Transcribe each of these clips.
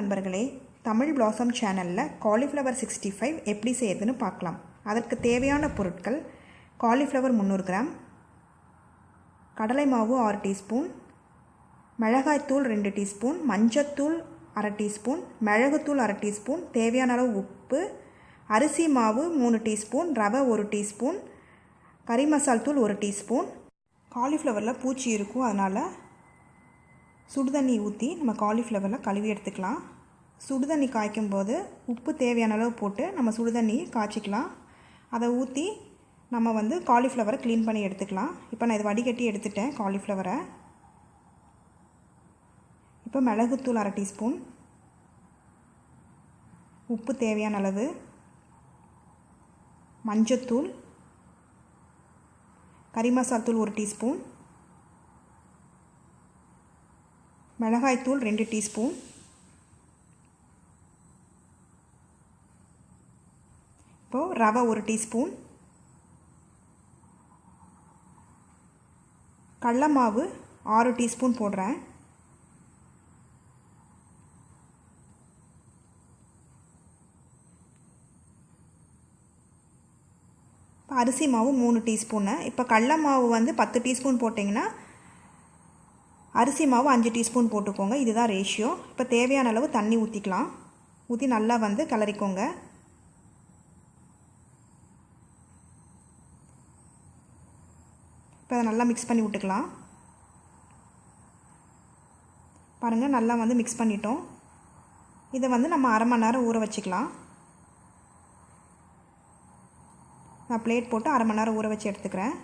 நண்பர்களே, தமிழ் பிளாசம் சேனலில் காலிஃப்ளவர் 65 எப்படி செய்யறதுன்னு பார்க்கலாம். அதற்கு தேவையான பொருட்கள்: காலிஃப்ளவர் 300 கிராம், கடலை மாவு 6 டீஸ்பூன், மிளகாய்த்தூள் 2 டீஸ்பூன், மஞ்சத்தூள் 1/2 டீஸ்பூன், மிளகுத்தூள் 1/2 டீஸ்பூன், தேவையான அளவு உப்பு, அரிசி மாவு 3 டீஸ்பூன், ரவை 1 டீஸ்பூன், கறி மசால் தூள் 1 டீஸ்பூன். காலிஃப்ளவரில் பூச்சி இருக்கும், அதனால் சுடுதண்ணி ஊற்றி நம்ம காலிஃப்ளவரில் கழுவி எடுத்துக்கலாம். சுடுதண்ணி காய்க்கும் போது உப்பு தேவையான அளவு போட்டு நம்ம சுடுதண்ணி காய்ச்சிக்கலாம். அதை ஊற்றி நம்ம காலிஃப்ளவரை க்ளீன் பண்ணி எடுத்துக்கலாம். இப்போ நான் இதை வடிகட்டி எடுத்துட்டேன் காலிஃப்ளவரை. இப்போ மிளகுத்தூள் 1/2 டீஸ்பூன், உப்பு தேவையான அளவு, மஞ்சத்தூள், கறி மசால் தூள் 1 டீஸ்பூன், மிளகாய்த்தூள் 2 டீஸ்பூன், இப்போது ரவை 1 டீஸ்பூன், கடலை மாவு 6 டீஸ்பூன் போடுறேன். இப்போ அரிசி மாவு 3 டீஸ்பூனு. இப்போ கடலை மாவு 10 டீஸ்பூன் போட்டிங்கன்னா அரிசி மாவு 5 டீஸ்பூன் போட்டுக்கோங்க. இதுதான் ரேஷியோ. இப்போ தேவையான அளவு தண்ணி ஊற்றிக்கலாம். ஊற்றி நல்லா கிளறிக்கோங்க. இப்போ அதை நல்லா மிக்ஸ் பண்ணி விட்டுக்கலாம். பாருங்கள், நல்லா மிக்ஸ் பண்ணிட்டோம். இதை நம்ம அரை மணி நேரம் ஊற வச்சுக்கலாம். நான் பிளேட் போட்டு அரை மணி நேரம் ஊற வச்சு எடுத்துக்கிறேன்.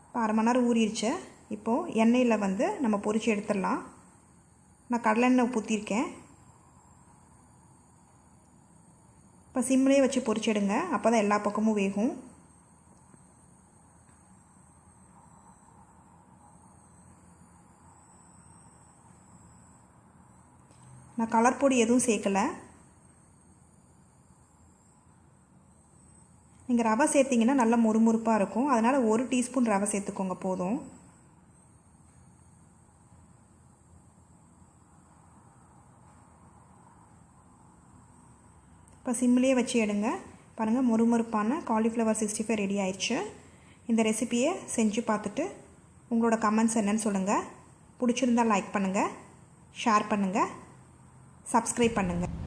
இப்போ அரை மணி நேரம் ஊறிடுச்சு. இப்போது எண்ணெயில் நம்ம பொரித்து எடுத்துடலாம். நான் கடலெண்ணெய் ஊற்றிருக்கேன். இப்போ சிம்லேயே வச்சு பொரிச்செடுங்க, அப்போ தான் எல்லா பக்கமும் வேகும். நான் கலர் பொடி எதுவும் சேர்க்கலை. நீங்கள் ரவை சேர்த்திங்கன்னா நல்லா மொறுமொறுப்பாக இருக்கும். அதனால் 1 டீஸ்பூன் ரவை சேர்த்துக்கோங்க போதும். இப்போ சிம்லேயே வச்சு எடுங்க. பாருங்கள், மொறுமொறுப்பான காலிஃப்ளவர் 65 ரெடி ஆயிடுச்சு. இந்த ரெசிபியை செஞ்சு பார்த்துட்டு உங்களோட கமெண்ட்ஸ் என்னன்னு சொல்லுங்கள். பிடிச்சிருந்தால் லைக் பண்ணுங்கள், ஷேர் பண்ணுங்கள், சப்ஸ்கிரைப் பண்ணுங்கள்.